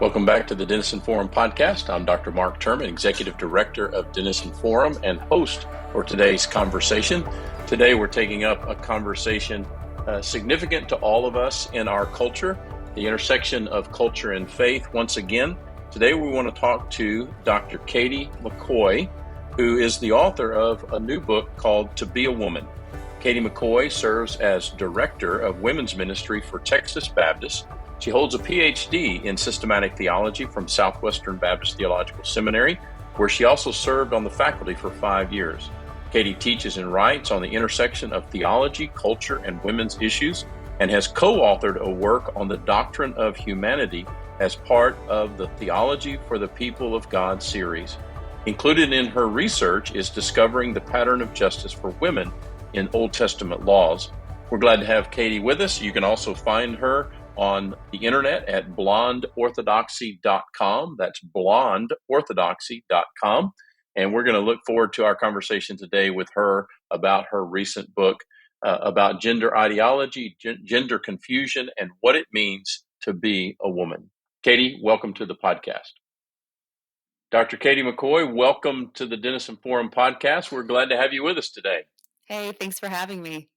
Welcome back to the Denison Forum podcast. I'm Dr. Mark Turman, Executive Director of Denison Forum and host for today's conversation. Today we're taking up a conversation significant to all of us in our culture, the intersection of culture and faith. Once again, today we want to talk to Dr. Katie McCoy, who is the author of a new book called To Be a Woman. Katie McCoy serves as Director of Women's Ministry for Texas Baptist. She holds a PhD in Systematic Theology from Southwestern Theological Seminary, where she also served on the faculty for 5 years. Katie teaches and writes on the intersection of theology, culture, and women's issues, and has co-authored a work on the doctrine of humanity as part of the Theology for the People of God series. Included in her research is discovering the pattern of justice for women in Old Testament laws. We're glad to have Katie with us. You can also find her on the internet at blondeorthodoxy.com. That's blondeorthodoxy.com. And we're going to look forward to our conversation today with her about her recent book about gender ideology, gender confusion, and what it means to be a woman. Katie, welcome to the podcast. Dr. Katie McCoy, welcome to the Denison Forum podcast. We're glad to have you with us today. Hey, thanks for having me.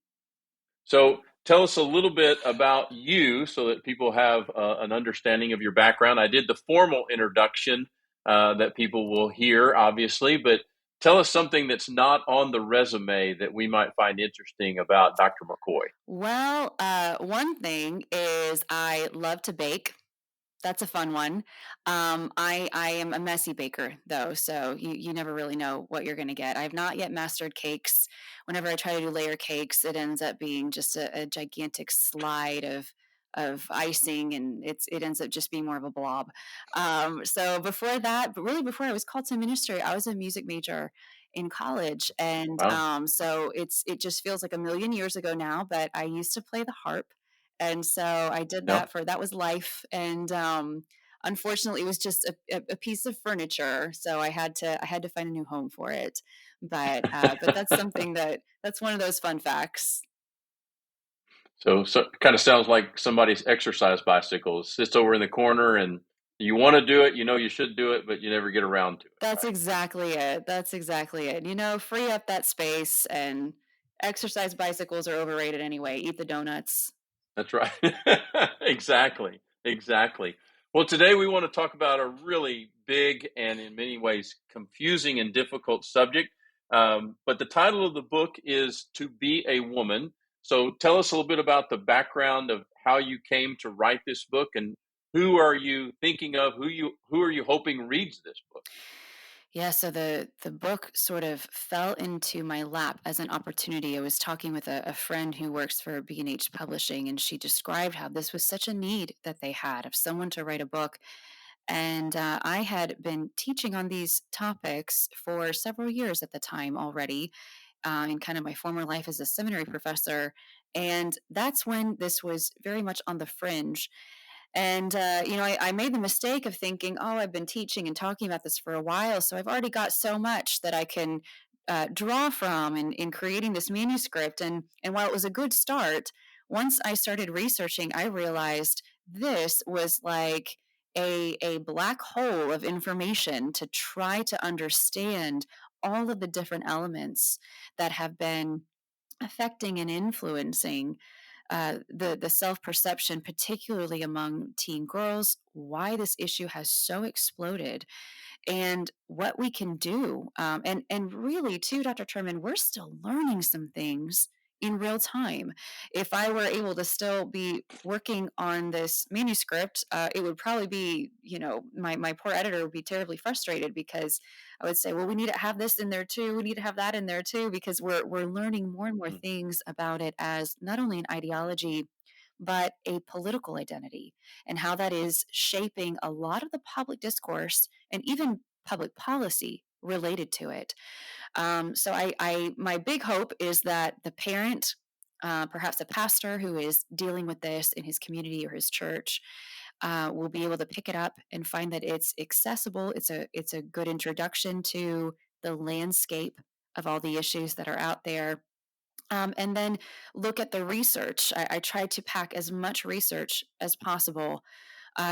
So tell us a little bit about you so that people have an understanding of your background. I did the formal introduction that people will hear, obviously, but tell us something that's not on the resume that we might find interesting about Dr. McCoy. Well, one thing is I love to bake. That's a fun one. I am a messy baker, though, so you never really know what you're going to get. I have not yet mastered cakes. Whenever I try to do layer cakes, it ends up being just a gigantic slide of icing, and it ends up just being more of a blob. So before that, but really before I was called to ministry, I was a music major in college, and Wow. so it just feels like a million years ago now. But I used to play the harp. And so I did Yeah. that was life. And unfortunately, it was just a piece of furniture. So I had to find a new home for it. But that's something that's one of those fun facts. So it kind of sounds like somebody's exercise bicycle sits over in the corner and you want to do it, you know you should do it, but you never get around to it. That's Right? exactly it. That's exactly it. Free up that space, and exercise bicycles are overrated anyway. Eat the donuts. That's right. Exactly. Well, today we want to talk about a really big and in many ways confusing and difficult subject. But the title of the book is To Be a Woman. So tell us a little bit about the background of how you came to write this book and who are you thinking of? Who are you hoping reads this book? Yeah, so the book sort of fell into my lap as an opportunity. I was talking with a friend who works for B&H Publishing, and she described how this was such a need that they had of someone to write a book. And I had been teaching on these topics for several years at the time already, in kind of my former life as a seminary professor. And that's when this was very much on the fringe. And, I made the mistake of thinking, oh, I've been teaching and talking about this for a while. So I've already got so much that I can draw from in creating this manuscript. And while it was a good start, once I started researching, I realized this was like a black hole of information to try to understand all of the different elements that have been affecting and influencing the self perception, particularly among teen girls, why this issue has so exploded, and what we can do. And really, too, Dr. Turman, we're still learning some things in real time. If I were able to still be working on this manuscript, it would probably be, my poor editor would be terribly frustrated because I would say, well, we need to have this in there too. We need to have that in there too, because we're learning more and more things about it as not only an ideology, but a political identity, and how that is shaping a lot of the public discourse and even public policy related to it. So my big hope is that the parent, perhaps a pastor who is dealing with this in his community or his church, will be able to pick it up and find that it's accessible. It's a good introduction to the landscape of all the issues that are out there. And then look at the research. I try to pack as much research as possible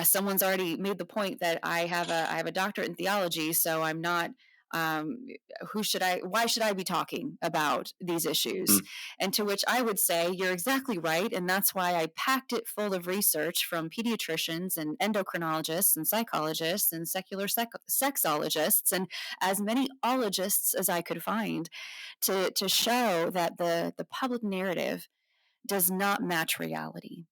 someone's already made the point that I have a doctorate in theology, so I'm not. Um, why should I be talking about these issues? Mm. And to which I would say, you're exactly right. And that's why I packed it full of research from pediatricians and endocrinologists and psychologists and secular sexologists and as many ologists as I could find to show that the public narrative does not match reality.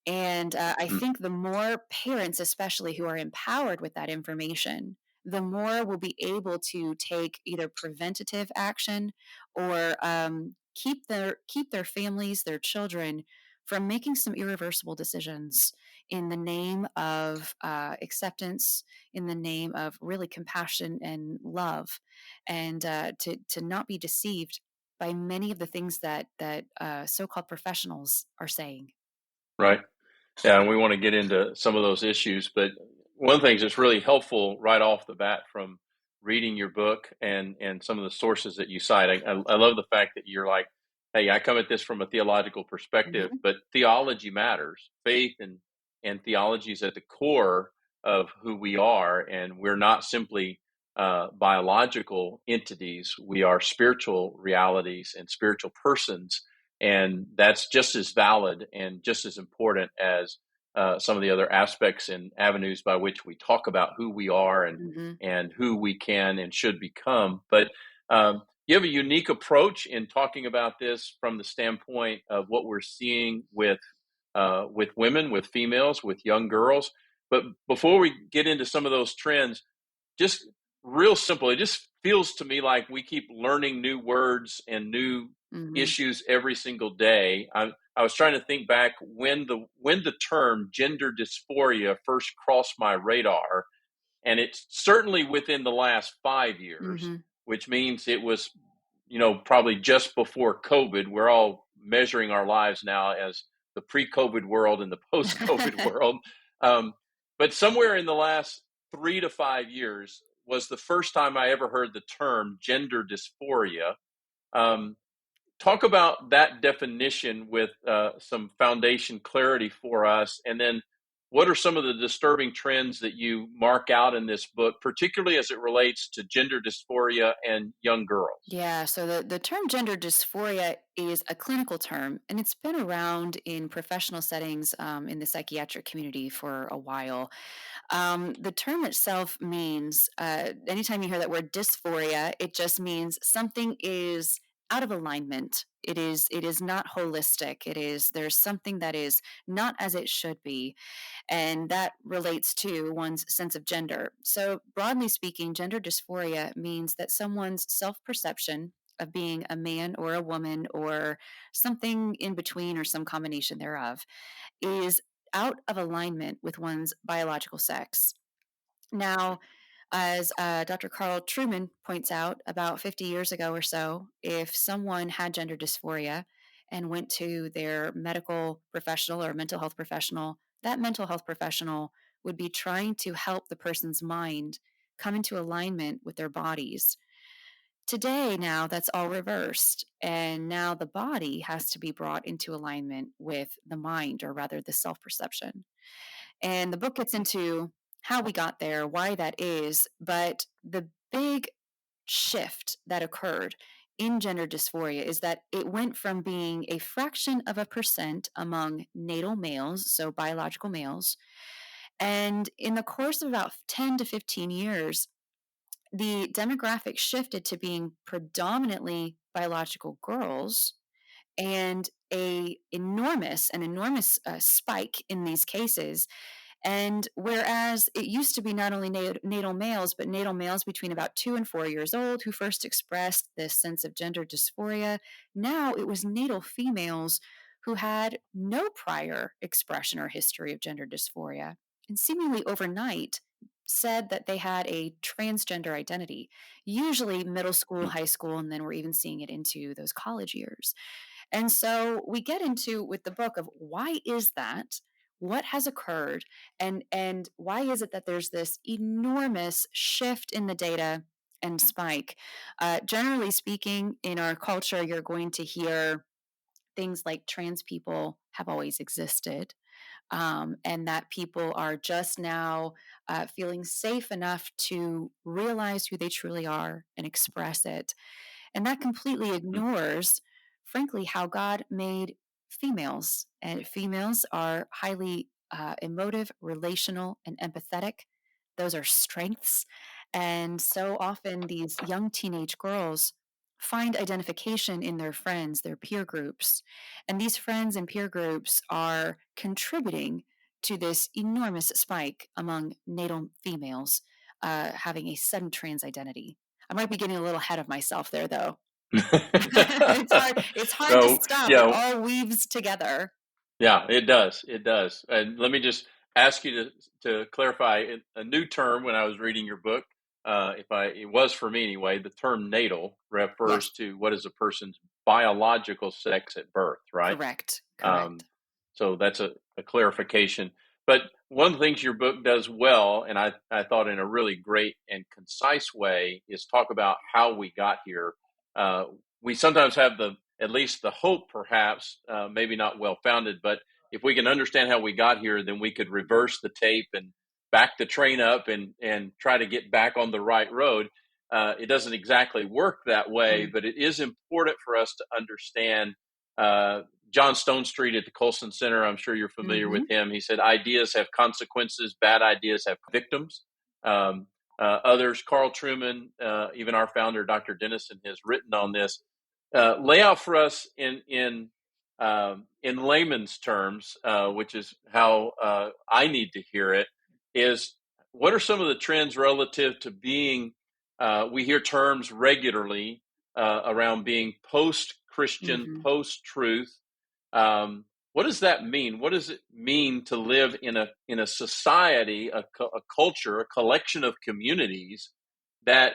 And I Mm. think the more parents, especially who are empowered with that information, the more will be able to take either preventative action or keep their families, their children, from making some irreversible decisions in the name of acceptance, in the name of really compassion and love, and to not be deceived by many of the things that so-called professionals are saying. Right. Yeah, and we want to get into some of those issues, but one of the things that's really helpful right off the bat from reading your book and some of the sources that you cite, I love the fact that you're like, hey, I come at this from a theological perspective, Mhm. but theology matters. Faith and theology is at the core of who we are, and we're not simply biological entities. We are spiritual realities and spiritual persons, and that's just as valid and just as important as some of the other aspects and avenues by which we talk about who we are Mhm. and who we can and should become. But you have a unique approach in talking about this from the standpoint of what we're seeing with women, with females, with young girls. But before we get into some of those trends, just real simple, it just feels to me like we keep learning new words and new Mhm. issues every single day. I was trying to think back when the term gender dysphoria first crossed my radar, and it's certainly within the last 5 years, Mhm. which means it was, probably just before COVID. We're all measuring our lives now as the pre-COVID world and the post-COVID world. Um, but somewhere in the last 3 to 5 years was the first time I ever heard the term gender dysphoria. Um, Talk about that definition with some foundation clarity for us. And then what are some of the disturbing trends that you mark out in this book, particularly as it relates to gender dysphoria and young girls? Yeah, so the term gender dysphoria is a clinical term, and it's been around in professional settings in the psychiatric community for a while. The term itself means anytime you hear that word dysphoria, it just means something is out of alignment. It is not holistic. There's something that is not as it should be, and that relates to one's sense of gender. So, broadly speaking, gender dysphoria means that someone's self perception of being a man or a woman or something in between or some combination thereof is out of alignment with one's biological sex. Now, as Dr. Carl Truman points out, about 50 years ago or so, if someone had gender dysphoria and went to their medical professional or mental health professional, that mental health professional would be trying to help the person's mind come into alignment with their bodies. Today, now that's all reversed. And now the body has to be brought into alignment with the mind, or rather the self perception. And the book gets into how we got there, why that is, but the big shift that occurred in gender dysphoria is that it went from being a fraction of a percent among natal males, so biological males, and in the course of about 10 to 15 years, the demographic shifted to being predominantly biological girls and an enormous spike in these cases. And whereas it used to be not only natal males, but natal males between about 2 and 4 years old who first expressed this sense of gender dysphoria, now it was natal females who had no prior expression or history of gender dysphoria, and seemingly overnight said that they had a transgender identity, usually middle school, Mm. high school, and then we're even seeing it into those college years. And so we get into with the book of why is that? What has occurred? And why is it that there's this enormous shift in the data and spike? Generally speaking, in our culture, you're going to hear things like trans people have always existed. and that people are just now feeling safe enough to realize who they truly are and express it. And that completely ignores, frankly, how God made females. And females are highly emotive, relational, and empathetic. Those are strengths. And so often these young teenage girls find identification in their friends, their peer groups. And these friends and peer groups are contributing to this enormous spike among natal females having a sudden trans identity. I might be getting a little ahead of myself there, though. It's hard to So, stop. It yeah, all weaves together. yeah, it does. It does. And let me just ask you to clarify a new term when I was reading your book. It was for me anyway, the term natal Yes, refers to what is a person's biological sex at birth, right? correct. Um, Correct. so that's a clarification. But one of the things your book does well, and I thought in a really great and concise way, is talk about how we got here. Uh, we sometimes have at least the hope, perhaps, maybe not well founded, but if we can understand how we got here, then we could reverse the tape and back the train up and try to get back on the right road. It doesn't exactly work that way, Mm. but it is important for us to understand uh, John Stonestreet at the Colson Center. I'm sure you're familiar with Hmm. him. He said, ideas have consequences, bad ideas have victims. Others, Carl Truman, even our founder, Dr. Denison, has written on this. Lay out for us in layman's terms, which is how I need to hear it, is what are some of the trends relative to being, we hear terms regularly around being post-Christian, Hmm. post-truth. What does that mean? What does it mean to live in a society, a culture, a collection of communities that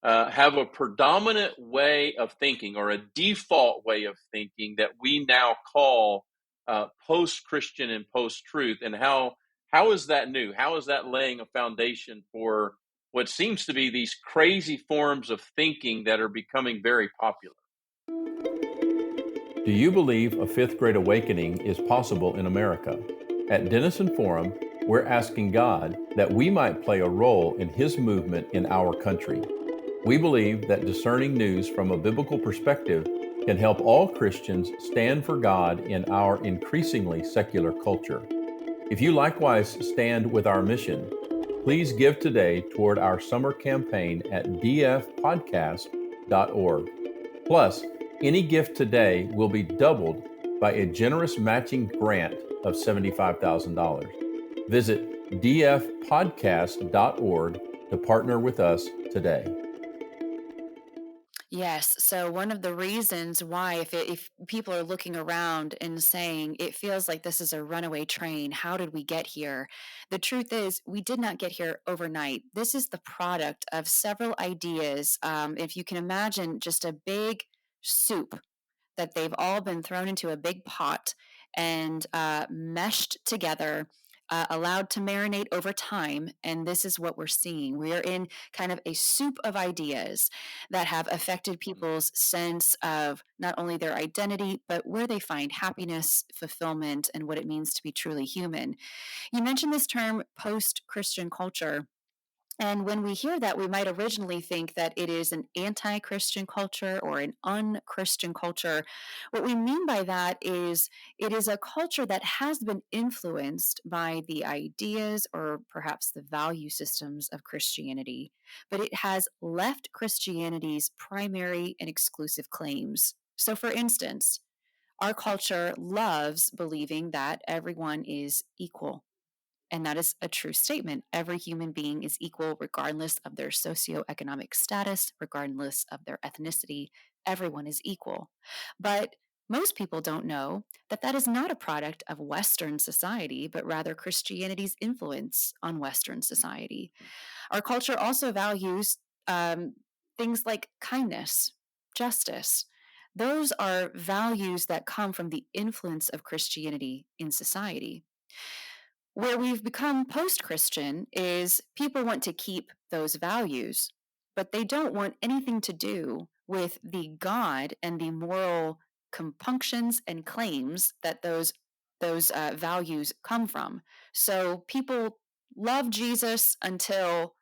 have a predominant way of thinking or a default way of thinking that we now call post-Christian and post-truth, and how is that new? How is that laying a foundation for what seems to be these crazy forms of thinking that are becoming very popular? Do you believe a fifth great awakening is possible in America? At Denison Forum, we're asking God that we might play a role in His movement in our country. We believe that discerning news from a biblical perspective can help all Christians stand for God in our increasingly secular culture. If you likewise stand with our mission, please give today toward our summer campaign at dfpodcast.org. Plus, any gift today will be doubled by a generous matching grant of $75,000. Visit dfpodcast.org to partner with us today. Yes. So one of the reasons why, if people are looking around and saying it feels like this is a runaway train, how did we get here? The truth is, we did not get here overnight. This is the product of several ideas. If you can imagine, just a big soup that they've all been thrown into a big pot and meshed together, allowed to marinate over time. And this is what we're seeing. We are in kind of a soup of ideas that have affected people's sense of not only their identity, but where they find happiness, fulfillment, and what it means to be truly human. You mentioned this term post Christian culture. And when we hear that, we might originally think that it is an anti Christian culture or an un-Christian culture. What we mean by that is it is a culture that has been influenced by the ideas or perhaps the value systems of Christianity, but it has left Christianity's primary and exclusive claims. So, for instance, our culture loves believing that everyone is equal, and that is a true statement. Every human being is equal, regardless of their socioeconomic status, regardless of their ethnicity. Everyone is equal. But most people don't know that that is not a product of Western society, but rather Christianity's influence on Western society. Our culture also values things like kindness, justice. Those are values that come from the influence of Christianity in society. Where we've become post Christian is people want to keep those values, but they don't want anything to do with the God and the moral compunctions and claims that those those values come from. So people love Jesus until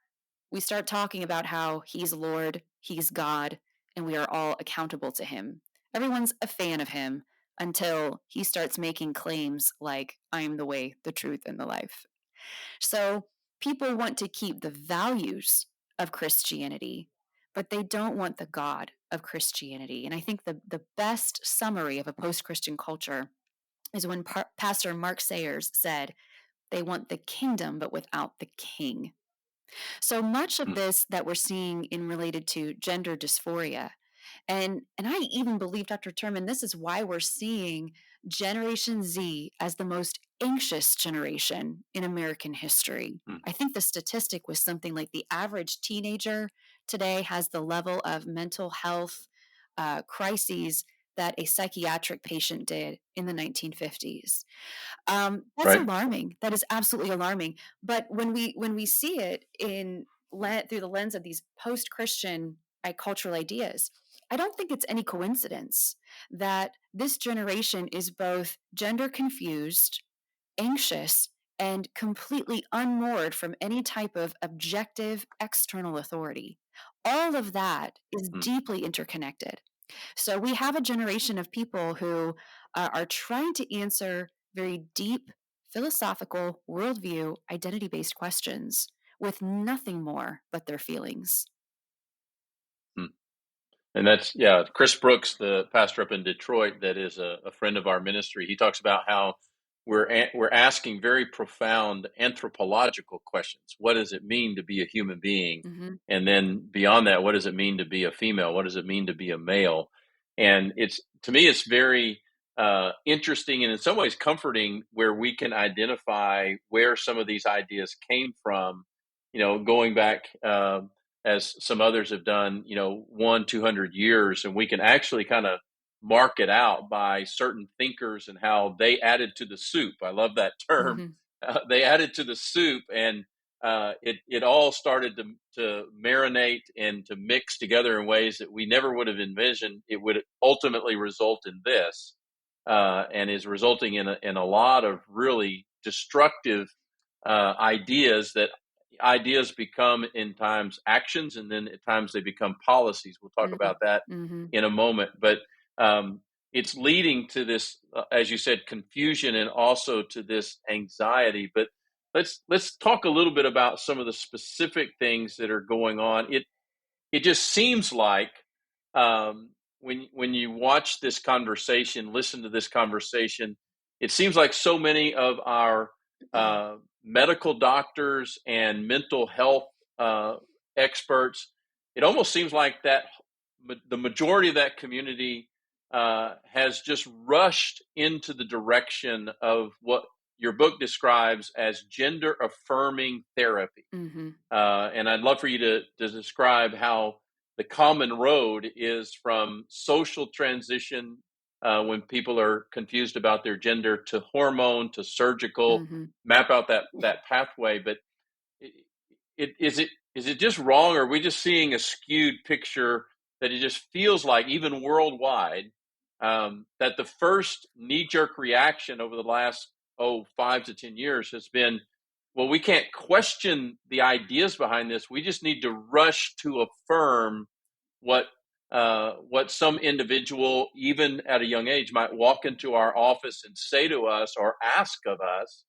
we start talking about how he's Lord, he's God, and we are all accountable to him. Everyone's a fan of him until he starts making claims like, I am the way, the truth, and the life. So people want to keep the values of Christianity, but they don't want the God of Christianity. And I think the best summary of a post Christian culture is when Pastor Mark Sayers said, they want the kingdom, but without the king. So much of Mm. this that we're seeing in related to gender dysphoria, and I even believe, Dr. Turman, this is why we're seeing Generation Z as the most anxious generation in American history. Mm. I think the statistic was something like the average teenager today has the level of mental health crises that a psychiatric patient did in the 1950s. That's Right. alarming. That is absolutely alarming. But when we see it through the lens of these post-Christian cultural ideas, I don't think it's any coincidence that this generation is both gender confused, anxious, and completely unmoored from any type of objective external authority. All of that is Mm. deeply interconnected. So we have a generation of people who are trying to answer very deep philosophical, worldview, identity based questions with nothing more but their feelings. Mm. And that's, yeah, Chris Brooks, the pastor up in Detroit, that is a friend of our ministry. He talks about how we're asking very profound anthropological questions. What does it mean to be a human being? Mm-hmm. And then beyond that, what does it mean to be a female? What does it mean to be a male? And it's, to me, it's very interesting and in some ways comforting, where we can identify where some of these ideas came from. Going back, as some others have done, 200 years, and we can actually kind of mark it out by certain thinkers and how they added to the soup. I love that term. Mm-hmm. They added to the soup, and it all started to marinate and to mix together in ways that we never would have envisioned. It would ultimately result in this, and is resulting in a lot of really destructive ideas become in times actions, and then at times they become policies. We'll talk about that Mm-hmm. in a moment, but um, it's leading to this, as you said, confusion, and also to this anxiety. But let's talk a little bit about some of the specific things that are going on. It just seems like, um, when you watch this conversation, listen to this conversation, it seems like so many of our medical doctors and mental health uh, experts, it almost seems like that the majority of that community has just rushed into the direction of what your book describes as gender affirming therapy. Mm-hmm. And I'd love for you to describe how the common road is from social transition, when people are confused about their gender, to hormone, to surgical, Mm-hmm. map out that pathway. But is it just wrong, or are we just seeing a skewed picture, that it just feels like, even worldwide, that the first knee-jerk reaction over the last 5 to 10 years has been, well, we can't question the ideas behind this. We just need to rush to affirm what what some individual, even at a young age, might walk into our office and say to us or ask of us,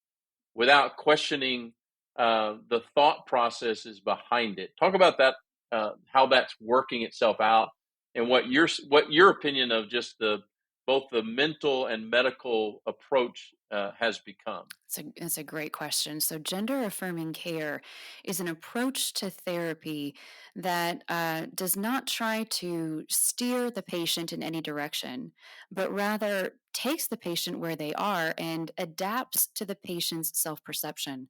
without questioning the thought processes behind it. Talk about that, how that's working itself out, and what your opinion of just both the mental and medical approach has become. It's a great question. So, gender affirming care is an approach to therapy that does not try to steer the patient in any direction, but rather takes the patient where they are and adapts to the patient's self perception.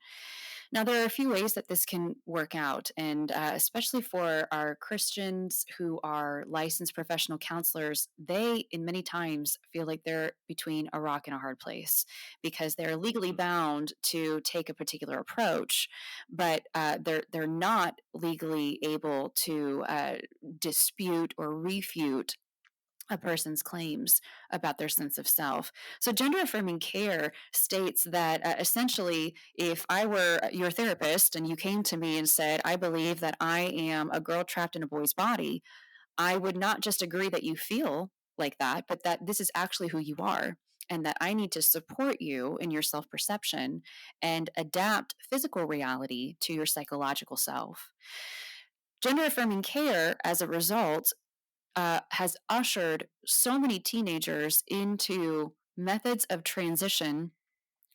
Now, there are a few ways that this can work out, and especially for our Christians who are licensed professional counselors, they, in many times, feel like they're between a rock and a hard place because they're legally bound to take a particular approach, but they're not legally able to dispute or refute a person's claims about their sense of self. So, gender affirming care states that essentially, if I were your therapist and you came to me and said, I believe that I am a girl trapped in a boy's body, I would not just agree that you feel like that, but that this is actually who you are. And that I need to support you in your self perception and adapt physical reality to your psychological self. Gender affirming care, as a result, has ushered so many teenagers into methods of transition,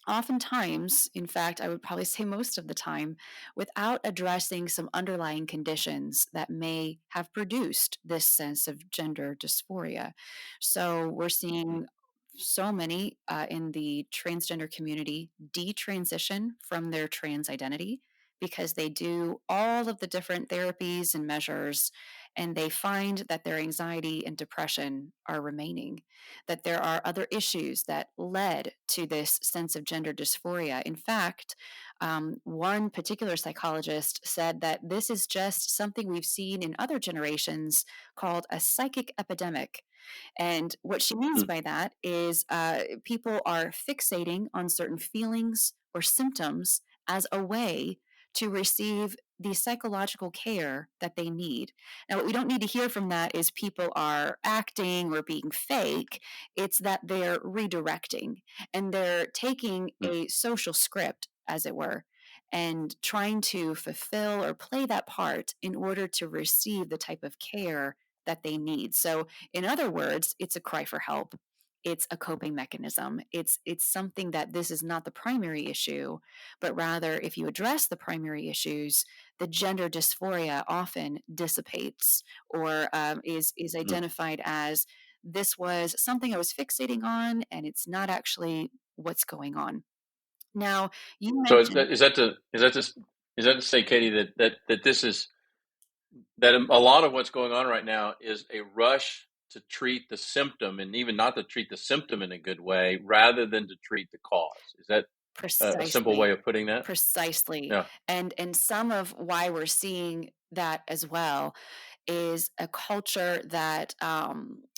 oftentimes, in fact, I would probably say most of the time, without addressing some underlying conditions that may have produced this sense of gender dysphoria. So we're seeing so many in the transgender community detransition from their trans identity because they do all of the different therapies and measures, and they find that their anxiety and depression are remaining, that there are other issues that led to this sense of gender dysphoria. In fact, one particular psychologist said that this is just something we've seen in other generations called a psychic epidemic. And what she means by that is people are fixating on certain feelings or symptoms as a way to receive the psychological care that they need. Now, what we don't need to hear from that is people are acting or being fake. It's that they're redirecting and they're taking a social script, as it were, and trying to fulfill or play that part in order to receive the type of care that they need. So, in other words, it's a cry for help. It's a coping mechanism. It's something that this is not the primary issue, but rather if you address the primary issues, the gender dysphoria often dissipates or is identified as this was something I was fixating on, and it's not actually what's going on. Now, you So mentioned is that to say, Katie, that this is that a lot of what's going on right now is a rush to treat the symptom, and even not to treat the symptom in a good way, rather than to treat the cause. Is that a simple way precisely. of putting that? Precisely. Yeah. And some of why we're seeing that as well is a culture that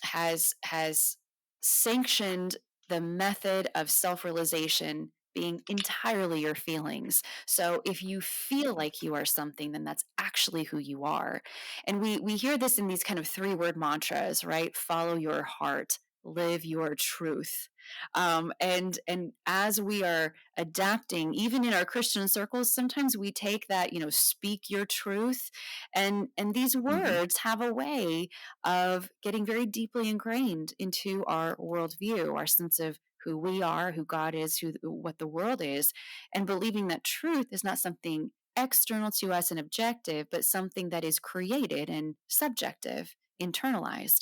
has sanctioned the method of self-realization being entirely your feelings. So if you feel like you are something, then that's actually who you are. And we hear this in these kind of three-word mantras, right? Follow your heart, live your truth. And as we are adapting, even in our Christian circles, sometimes we take that, speak your truth, and these Mm-hmm. words have a way of getting very deeply ingrained into our worldview, our sense of who we are, who God is, what the world is, and believing that truth is not something external to us and objective, but something that is created and subjective, internalized.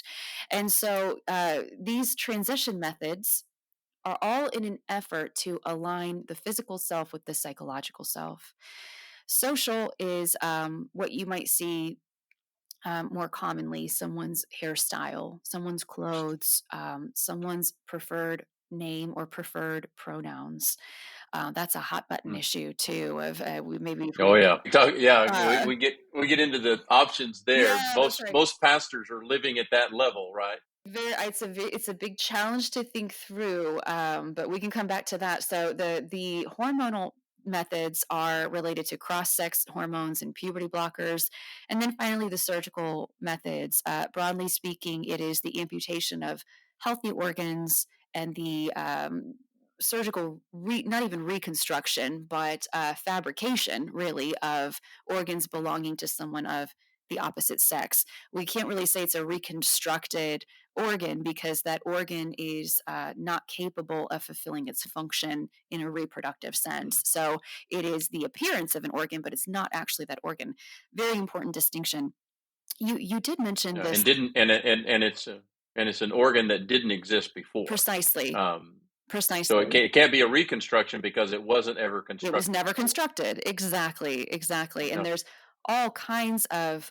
And so these transition methods are all in an effort to align the physical self with the psychological self. Social is what you might see more commonly: someone's hairstyle, someone's clothes, someone's preferred name or preferred pronouns. That's a hot button issue too. Of maybe if Oh we yeah, uh, we get into the options there. yeah, that's right. Most pastors are living at that level, right? It's a big challenge to think through, but we can come back to that. So the hormonal methods are related to cross-sex hormones and puberty blockers, and then finally the surgical methods. Broadly speaking, it is the amputation of healthy organs and the surgical, not even reconstruction, but fabrication, really, of organs belonging to someone of the opposite sex. We can't really say it's a reconstructed organ because that organ is not capable of fulfilling its function in a reproductive sense. So it is the appearance of an organ, but it's not actually that organ. Very important distinction. You did mention Yeah, this and didn't and it's an organ that didn't exist before. precisely. Um, so Precisely. it can't be a reconstruction because it wasn't ever It was constructed never before. constructed. Exactly. Exactly. And Yeah. there's all kinds of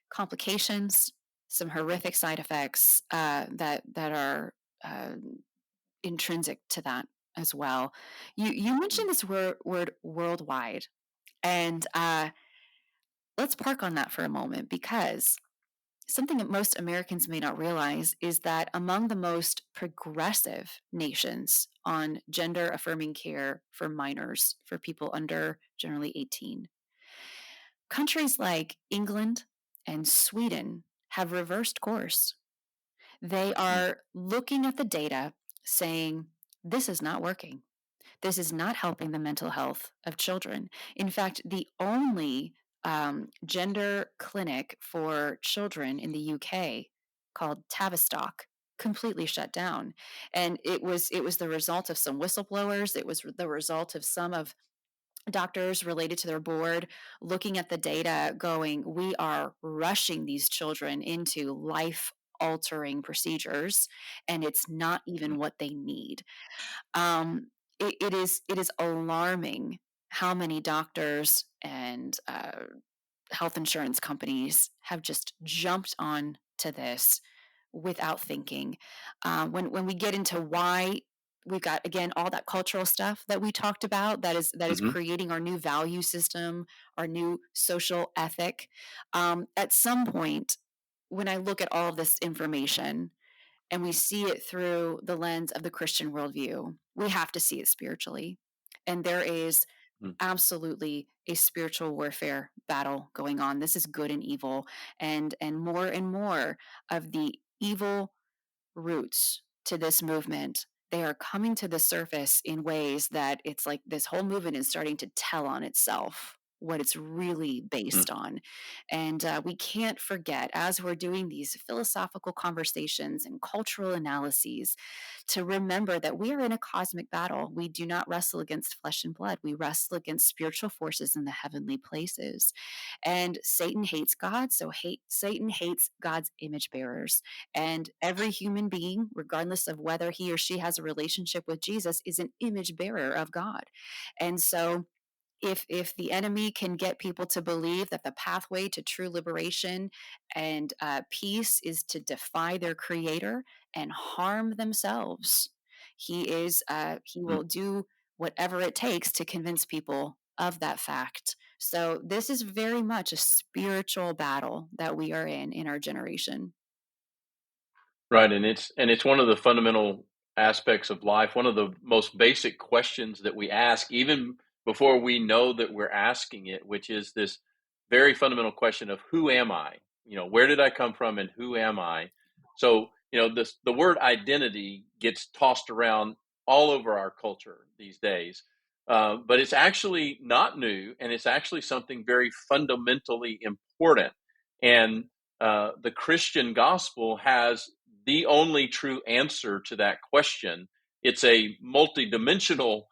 complications, some horrific side effects that are uh, intrinsic to that as well. You mentioned this word worldwide, and let's park on that for a moment because something that most Americans may not realize is that among the most progressive nations on gender affirming care for minors, for people under generally 18, countries like England and Sweden have reversed course. They Mm, are looking at the data saying, this is not working. This is not helping the mental health of children. In fact, the only gender clinic for children in the UK, called Tavistock, completely shut down, and it was the result of some whistleblowers. It was the result of some of doctors related to their board looking at the data, going, we are rushing these children into life altering procedures, and it's not mm, even what they need. It is alarming how many doctors and health insurance companies have just jumped on to this without thinking. When we get into why, we've got, again, all that cultural stuff that we talked about, that is mhm, creating our new value system, our new social ethic. At some point, when I look at all of this information and we see it through the lens of the Christian worldview, we have to see it spiritually. And there is mm. absolutely a spiritual warfare battle going on. This is good and evil, and more of the evil roots to this movement, they are coming to the surface in ways that it's like this whole movement is starting to tell on itself what it's really Mm. based on. And we can't forget, as we're doing these philosophical conversations and cultural analyses, to remember that we are in a cosmic battle. We do not wrestle against flesh and blood. We wrestle against spiritual forces in the heavenly places. And Satan hates God, so Satan hates God's image bearers. And every human being, regardless of whether he or she has a relationship with Jesus, is an image bearer of God. And so if the enemy can get people to believe that the pathway to true liberation and peace is to defy their creator and harm themselves, he Mm. will do whatever it takes to convince people of that fact. So this is very much a spiritual battle that we are in our generation. Right, and it's one of the fundamental aspects of life, one of the most basic questions that we ask even before we know that we're asking it, which is this very fundamental question of who am I? Where did I come from and who am I? So, the word identity gets tossed around all over our culture these days. But it's actually not new, and it's actually something very fundamentally important. And the Christian gospel has the only true answer to that question. It's a multidimensional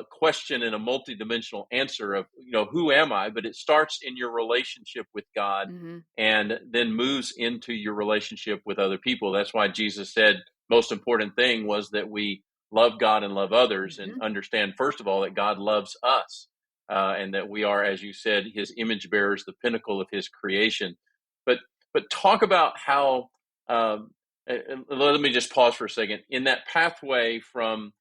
question and a multidimensional answer of, who am I? But it starts in your relationship with God Hmm. and then moves into your relationship with other people. That's why Jesus said most important thing was that we love God and love others and Hmm. understand, first of all, that God loves us, and that we are, as you said, his image bearers, the pinnacle of his creation. But talk about how, let me just pause for a second. In that pathway from,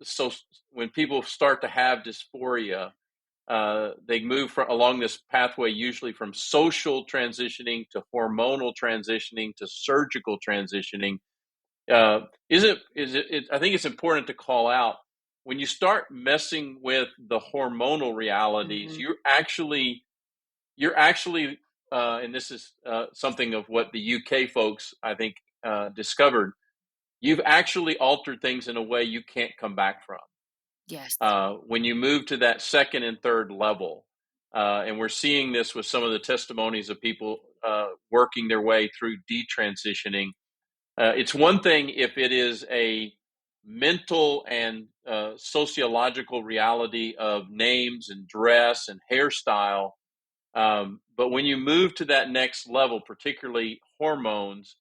so when people start to have dysphoria, they move along this pathway usually from social transitioning to hormonal transitioning to surgical transitioning. I think it's important to call out, when you start messing with the hormonal realities, Hmm. you're actually, and this is something of what the UK folks, I think, discovered. You've actually altered things in a way you can't come back from Yes. when you move to that second and third level. And we're seeing this with some of the testimonies of people working their way through detransitioning. It's one thing if it is a mental and sociological reality of names and dress and hairstyle, but when you move to that next level, particularly hormones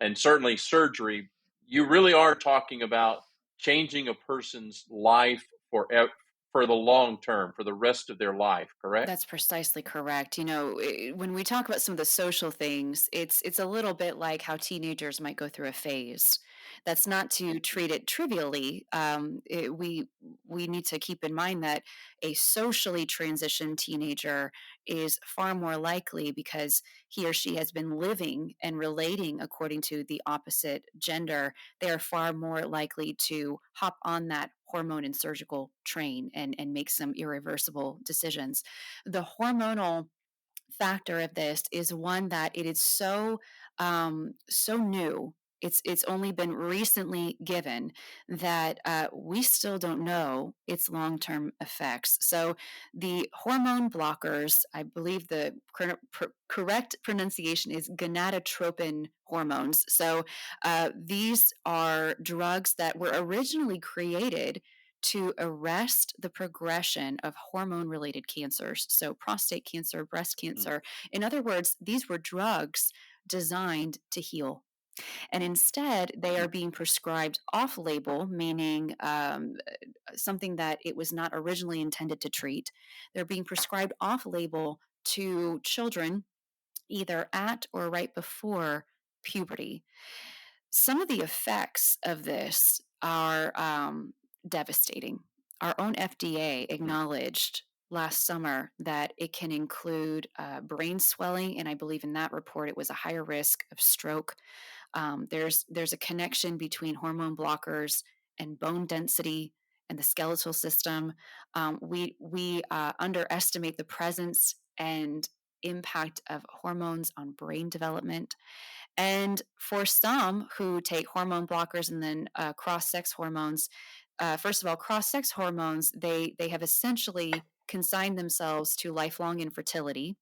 and certainly surgery, you really are talking about changing a person's life for the long term, for the rest of their life, correct? That's precisely correct. When we talk about some of the social things, it's a little bit like how teenagers might go through a phase. That's not to treat it trivially. We need to keep in mind that a socially transitioned teenager is far more likely, because he or she has been living and relating according to the opposite gender, they are far more likely to hop on that hormone and surgical train and make some irreversible decisions. The hormonal factor of this is one that it is so new. It's only been recently given that we still don't know its long-term effects. So the hormone blockers, I believe the correct pronunciation is gonadotropin hormones. So these are drugs that were originally created to arrest the progression of hormone-related cancers, so prostate cancer, breast cancer. In other words, these were drugs designed to heal. And instead, they are being prescribed off-label, meaning something that it was not originally intended to treat. They're being prescribed off-label to children either at or right before puberty. Some of the effects of this are devastating. Our own FDA acknowledged last summer that it can include brain swelling, and I believe in that report it was a higher risk of stroke. There's a connection between hormone blockers and bone density and the skeletal system. We underestimate the presence and impact of hormones on brain development. And for some who take hormone blockers and then cross-sex hormones, first of all, cross-sex hormones, they have essentially consigned themselves to lifelong infertility.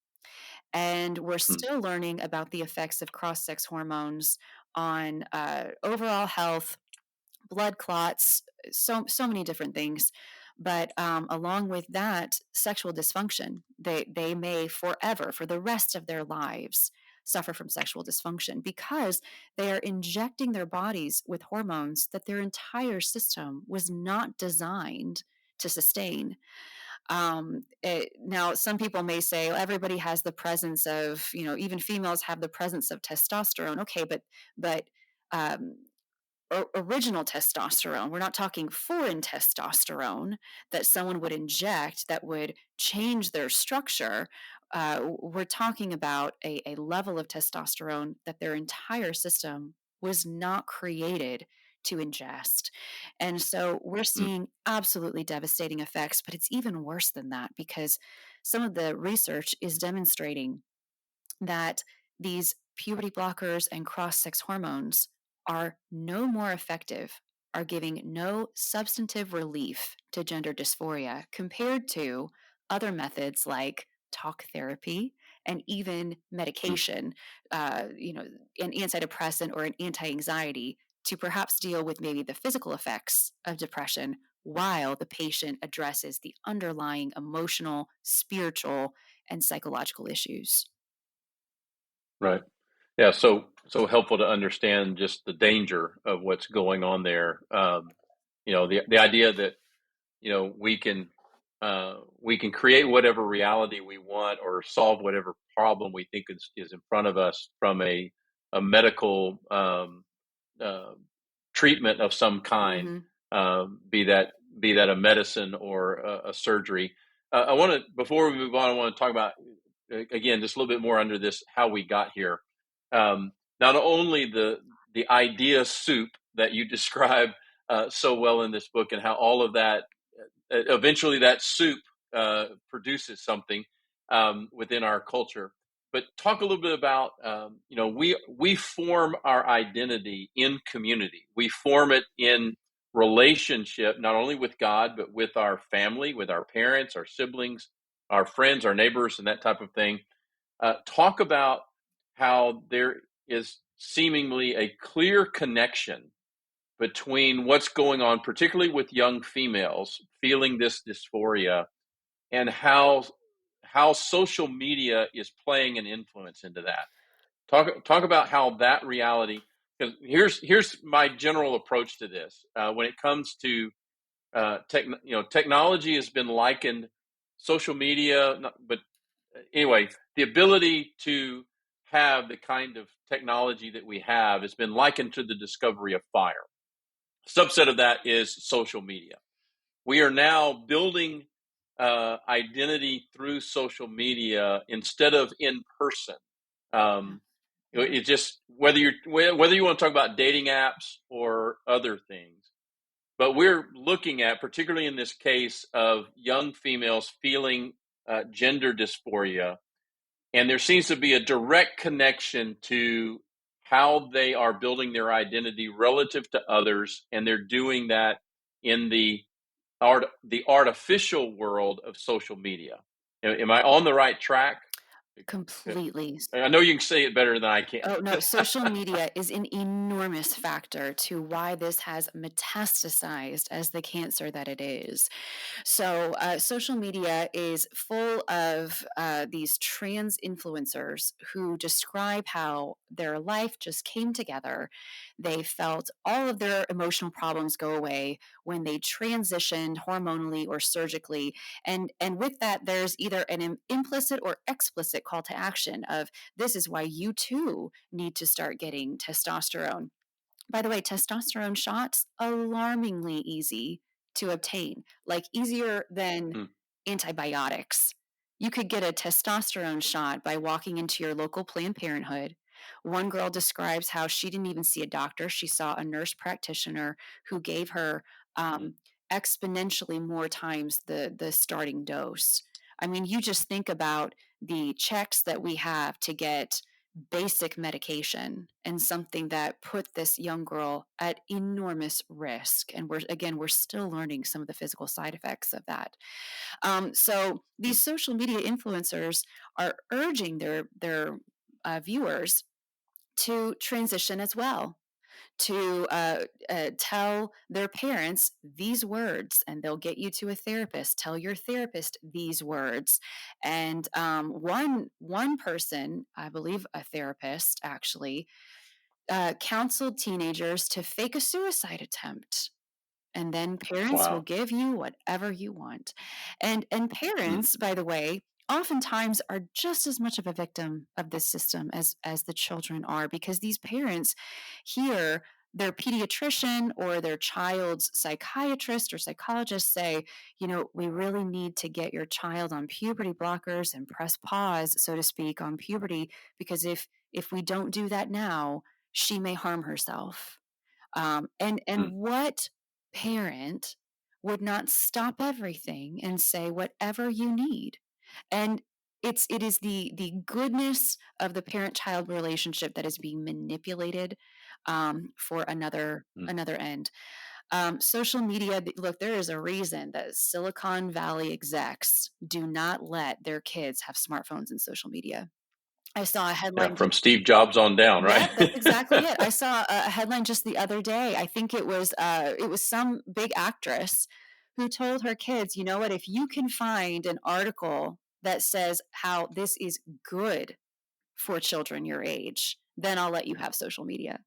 And we're still learning about the effects of cross-sex hormones on overall health, blood clots, so many different things. But along with that, sexual dysfunction. They may forever, for the rest of their lives, suffer from sexual dysfunction because they are injecting their bodies with hormones that their entire system was not designed to sustain. Now, some people may say, well, everybody has the presence of, even females have the presence of testosterone. Okay, but um, original testosterone. We're not talking foreign testosterone that someone would inject that would change their structure. We're talking about a level of testosterone that their entire system was not created to ingest. And so we're seeing absolutely devastating effects, but it's even worse than that because some of the research is demonstrating that these puberty blockers and cross-sex hormones are no more effective, are giving no substantive relief to gender dysphoria compared to other methods like talk therapy and even medication, an antidepressant or an anti-anxiety to perhaps deal with maybe the physical effects of depression while the patient addresses the underlying emotional, spiritual, and psychological issues. Right. Yeah. So helpful to understand just the danger of what's going on there. The idea that we can create whatever reality we want or solve whatever problem we think is in front of us from a medical treatment of some kind, be that a medicine or a surgery. I want to, before we move on, I want to talk about again just a little bit more under this how we got here. Not only the idea soup that you describe so well in this book, and how all of that eventually that soup produces something within our culture. But talk a little bit about we form our identity in community. We form it in relationship, not only with God, but with our family, with our parents, our siblings, our friends, our neighbors, and that type of thing. Talk about how there is seemingly a clear connection between what's going on, particularly with young females feeling this dysphoria, and how social media is playing an influence into that. Talk about how that reality. Because here's my general approach to this. When it comes to technology has been likened, social media, but anyway, the ability to have the kind of technology that we have has been likened to the discovery of fire. Subset of that is social media. We are now building identity through social media instead of in person. It just whether you want to talk about dating apps or other things, but we're looking at, particularly in this case of young females feeling gender dysphoria, and there seems to be a direct connection to how they are building their identity relative to others, and they're doing that in the artificial world of social media. Am I on the right track? Completely. I know you can say it better than I can. Oh, no, social media is an enormous factor to why this has metastasized as the cancer that it is. So, social media is full of these trans influencers who describe how their life just came together. They felt all of their emotional problems go away when they transitioned hormonally or surgically. And with that, there's either an implicit or explicit call to action of this is why you too need to start getting testosterone. By the way, testosterone shots, alarmingly easy to obtain, like easier than Mm, antibiotics. You could get a testosterone shot by walking into your local Planned Parenthood. One girl describes how she didn't even see a doctor. She saw a nurse practitioner who gave her mm, exponentially more times the starting dose. I mean, you just think about the checks that we have to get basic medication, and something that put this young girl at enormous risk. And we're still learning some of the physical side effects of that. So mm. these social media influencers are urging their viewers to transition as well, to tell their parents these words, and they'll get you to a therapist. Tell your therapist these words. And one person, I believe a therapist actually, counseled teenagers to fake a suicide attempt, and then parents will Wow. give you whatever you want. And Mm, parents, by the way, oftentimes are just as much of a victim of this system as the children are, because these parents hear their pediatrician or their child's psychiatrist or psychologist say, we really need to get your child on puberty blockers and press pause, so to speak, on puberty, because if we don't do that now, she may harm herself. And mm, what parent would not stop everything and say whatever you need? And it is the goodness of the parent child relationship that is being manipulated for mm. another end. Social media. Look, there is a reason that Silicon Valley execs do not let their kids have smartphones and social media. I saw a Yeah, headline. from Steve Jobs on down, right? Yep, that's exactly it. I saw a headline just the other day. I think it was some big actress who told her kids, you know what, if you can find an article that says how this is good for children your age, then I'll let you have social media.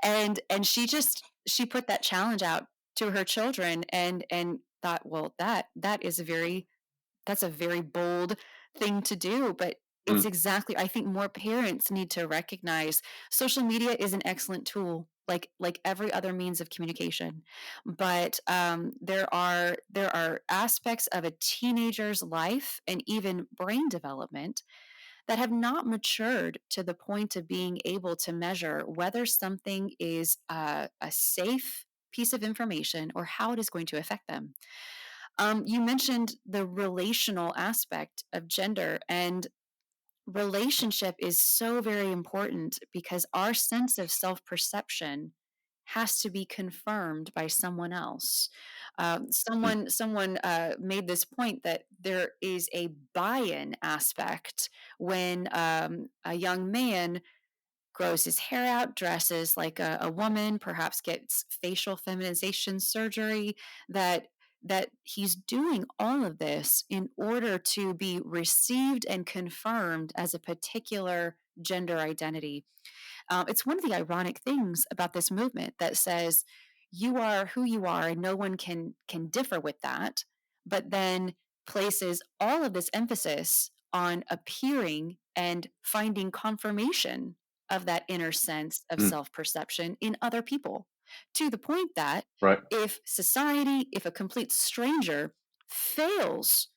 And she put that challenge out to her children, and thought, well, that is that's a very bold thing to do, but it's Mm, exactly, I think more parents need to recognize social media is an excellent tool, like every other means of communication. But there are aspects of a teenager's life and even brain development that have not matured to the point of being able to measure whether something is a safe piece of information or how it is going to affect them. You mentioned the relational aspect of gender, and relationship is so very important because our sense of self perception has to be confirmed by someone else. mm, Someone made this point that there is a buy-in aspect when a young man grows his hair out, dresses like a woman, perhaps gets facial feminization surgery, that he's doing all of this in order to be received and confirmed as a particular gender identity. It's one of the ironic things about this movement that says you are who you are and no one can differ with that, but then places all of this emphasis on appearing and finding confirmation of that inner sense of mm. self-perception in other people, to the point that Right. if a complete stranger fails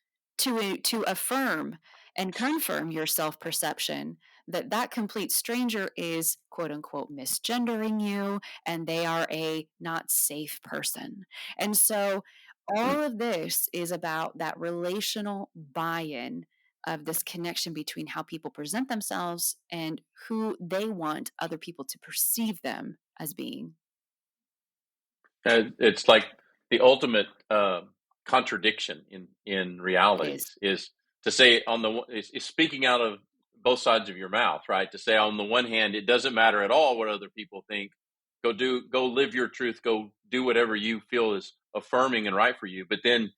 to affirm and confirm your self-perception that that complete stranger is quote unquote misgendering you and they are a not safe person. And so Mm. all of this is about that relational buy-in of this connection between how people present themselves and who they want other people to perceive them as being. It's like the ultimate contradiction in It is. realities is to say is speaking out of both sides of your mouth, right? To say on the one hand, it doesn't matter at all what other people think. Go live your truth. Go do whatever you feel is affirming and right for you. But then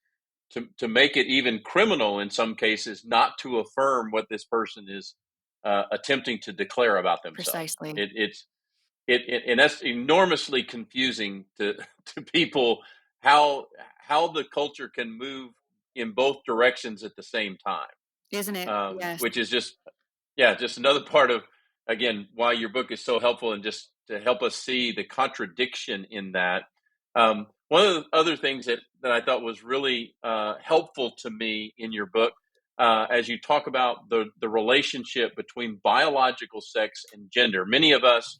to make it even criminal in some cases, not to affirm what this person is attempting to declare about themselves. Precisely. And that's enormously confusing to to people how the culture can move in both directions at the same time, Isn't it? Yes. which is just yeah, just another part of again why your book is so helpful and just to help us see the contradiction in that. One of the other things that I thought was really helpful to me in your book, as you talk about the relationship between biological sex and gender. Many of us,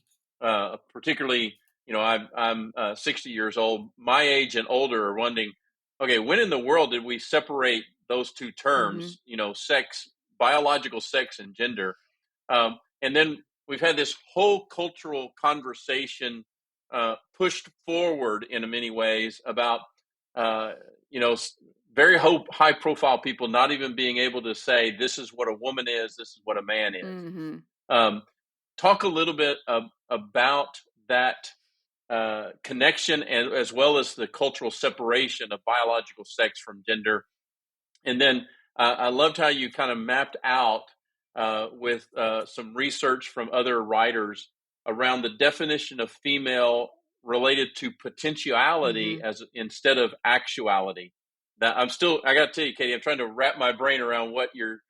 particularly, I'm 60 years old. My age and older are wondering, okay, when in the world did we separate those two Mhm. terms? Sex, biological sex, and gender. And then we've had this whole cultural conversation pushed forward in many ways about uh, you know very high profile people not even being able to say this is what a woman is, this is what a man is. Mhm. um, Talk a little bit about that connection and as well as the cultural separation of biological sex from gender. And then I loved how you kind of mapped out with some research from other writers around the definition of female related to potentiality Mhm. as instead of actuality. That I got to tell you, Katie, I'm trying to wrap my brain around what you're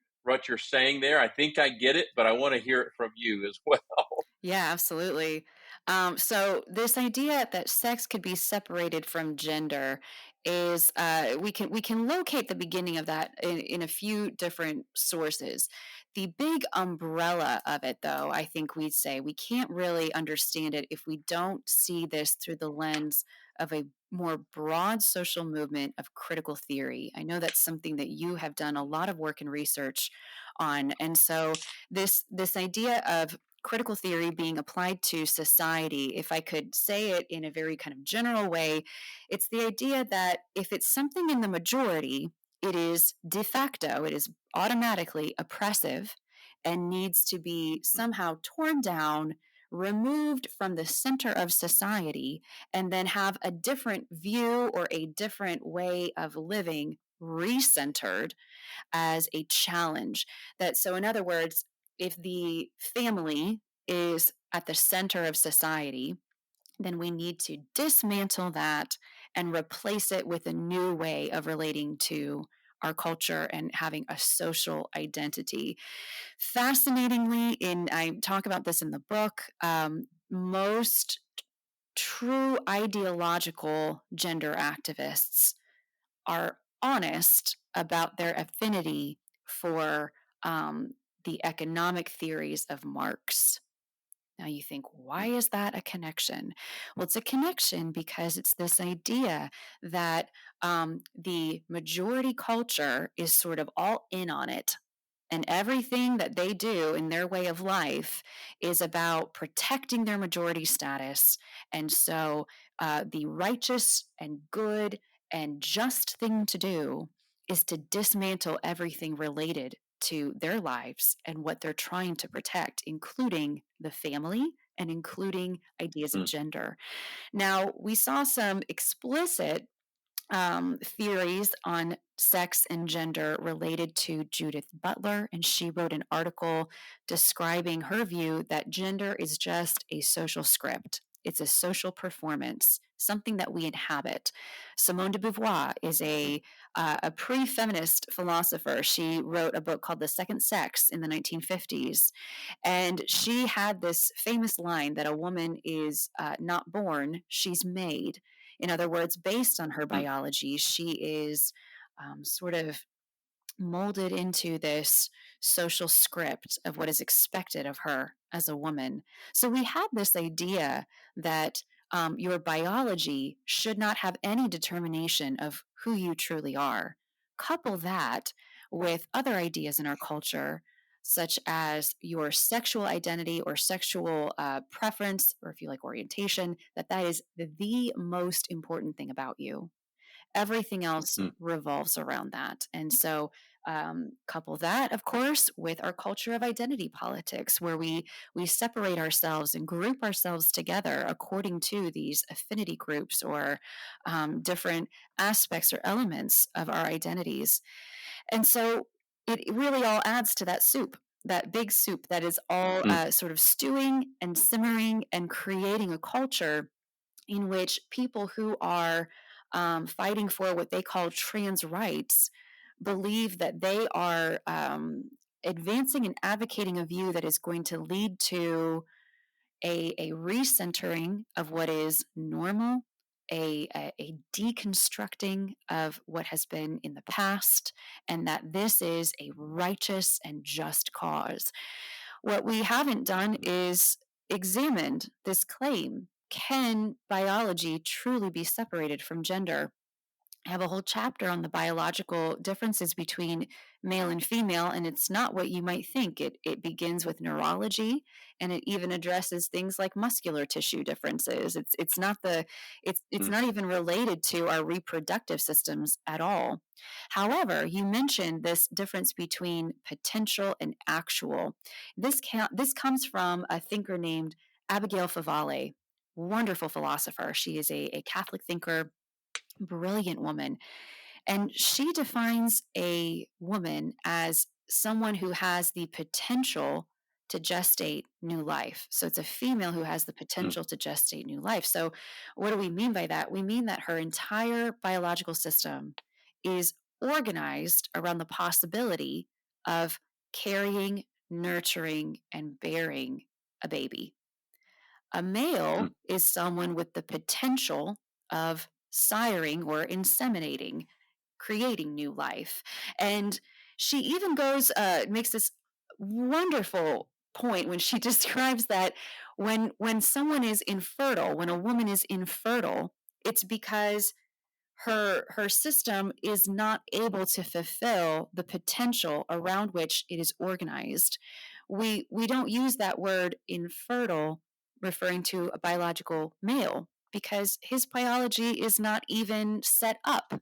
saying there. I think I get it, but I want to hear it from you as well. Yeah, absolutely. So this idea that sex could be separated from gender is we can locate the beginning of that in a few different sources. The big umbrella of it, though, I think we'd say we can't really understand it if we don't see this through the lens of a more broad social movement of critical theory. I know that's something that you have done a lot of work and research on, and so this idea of critical theory being applied to society, if I could say it in a very kind of general way, it's the idea that if it's something in the majority, it is de facto, it is automatically oppressive and needs to be somehow torn down, removed from the center of society, and then have a different view or a different way of living recentered as a challenge. So, in other words, if the family is at the center of society, then we need to dismantle that and replace it with a new way of relating to our culture and having a social identity. Fascinatingly, I talk about this in the book, most true ideological gender activists are honest about their affinity for um, the economic theories of Marx. Now you think, why is that a connection? Well, it's a connection because it's this idea that the majority culture is sort of all in on it. And everything that they do in their way of life is about protecting their majority status. And so the righteous and good and just thing to do is to dismantle everything related to their lives and what they're trying to protect, including the family and including ideas of Mm. gender. Now, we saw some explicit theories on sex and gender related to Judith Butler, and she wrote an article describing her view that gender is just a social script. It's a social performance, something that we inhabit. Simone de Beauvoir is a pre-feminist philosopher. She wrote a book called The Second Sex in the 1950s, and she had this famous line that a woman is not born, she's made. In other words, based on her Mm. biology, she is sort of molded into this social script of what is expected of her as a woman. So we have this idea that your biology should not have any determination of who you truly are. Couple that with other ideas in our culture, such as your sexual identity or sexual preference, or if you like orientation, that is the most important thing about you. Everything else Mm, revolves around that. And so, couple that, of course, with our culture of identity politics, where we separate ourselves and group ourselves together according to these affinity groups or different aspects or elements of our identities. And so, it really all adds to that soup. That big soup that is all mm, sort of stewing and simmering and creating a culture in which people who are fighting for what they call trans rights believe that they are advancing and advocating a view that is going to lead to a recentering of what is normal, a deconstructing of what has been in the past, and that this is a righteous and just cause. What we haven't done is examined this claim. Can biology truly be separated from gender? I have a whole chapter on the biological differences between male and female, and it's not what you might think. It begins with neurology, and it even addresses things like muscular tissue differences. It's mm, not even related to our reproductive systems at all. However, you mentioned this difference between potential and actual. This comes from a thinker named Abigail Favale, wonderful philosopher. She is a Catholic thinker, brilliant woman. And she defines a woman as someone who has the potential to gestate new life. So it's a female who has the mm, potential to gestate new life. So, what do we mean by that? We mean that her entire biological system is organized around the possibility of carrying, nurturing, and bearing a baby. A mm, male is someone with the potential of siring or inseminating, creating new life. And she even makes this wonderful point when she describes that when someone is infertile, when a woman is infertile, it's because her system is not able to fulfill the potential around which it is organized. We don't use that word infertile referring to a biological male because his biology is not even set up